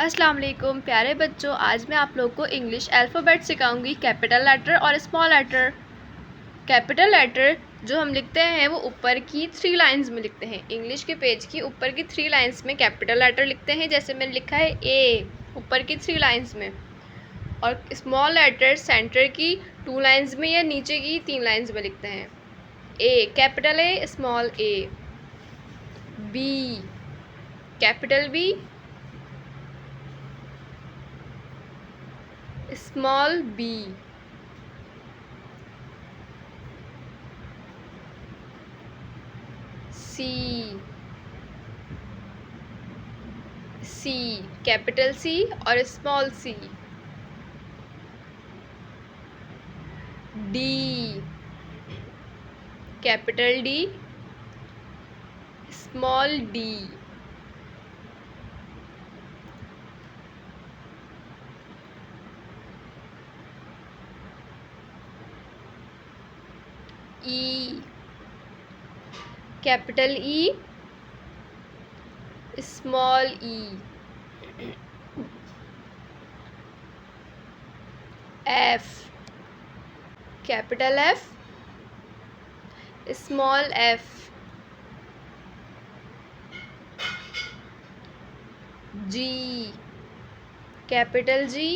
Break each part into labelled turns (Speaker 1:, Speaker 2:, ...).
Speaker 1: अस्सलाम वालेकुम प्यारे बच्चों, आज मैं आप लोग को इंग्लिश अल्फ़ाबेट सिखाऊंगी। कैपिटल लेटर और स्मॉल लेटर। कैपिटल लेटर जो हम लिखते हैं वो ऊपर की 3 लाइंस में लिखते हैं। इंग्लिश के पेज की ऊपर की 3 लाइंस में कैपिटल लेटर लिखते हैं, जैसे मैंने लिखा है ए ऊपर की 3 लाइंस में। और स्मॉल लेटर सेंटर की 2 लाइंस में या नीचे की 3 लाइंस में लिखते हैं। A capital A, small A. B capital B, small B. C capital C और small C. D capital D, small D. E capital E, small E. F capital F, small F. G capital G,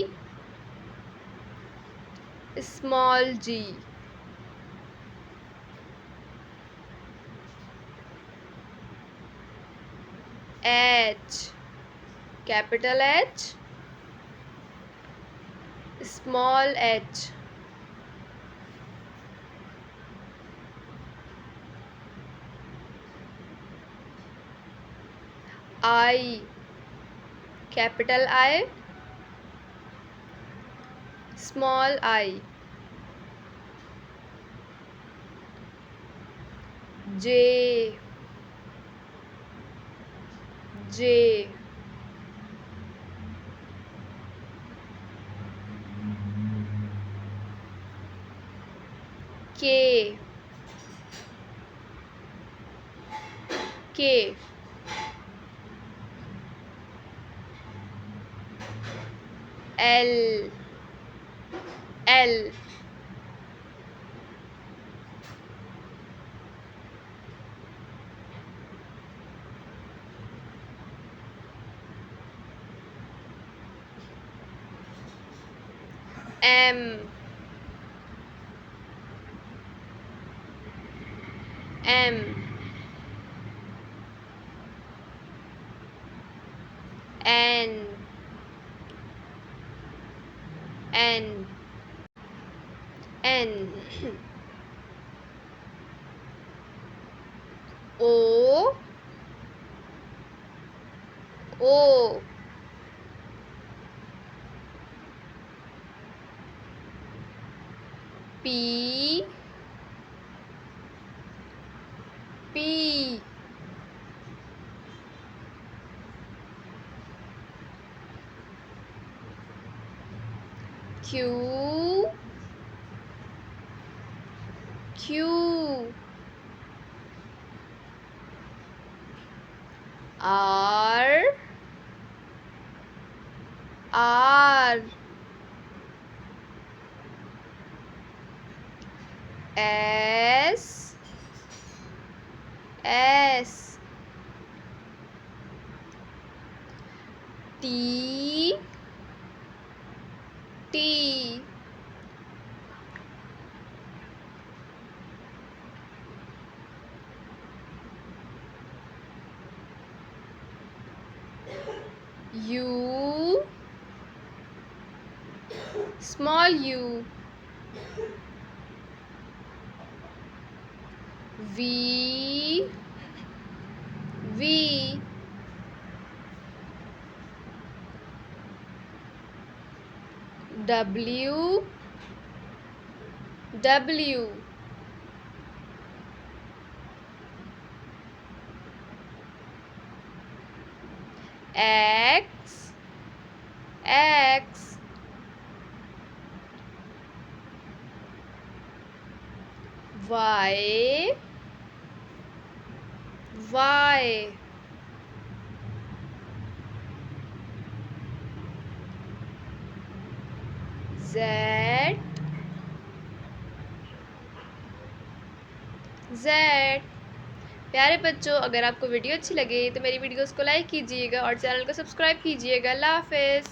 Speaker 1: small G. H capital H, small H. I capital I, small I. J J K K L L M M N N N O O P P Q Q R R S S T T U small U V V W W X X Y Y Z Z। प्यारे बच्चों, अगर आपको video अच्छी लगे तो मेरी videos को like कीजिएगा और चैनल को सब्सक्राइब कीजिएगा। अल्लाह हाफ़िज़।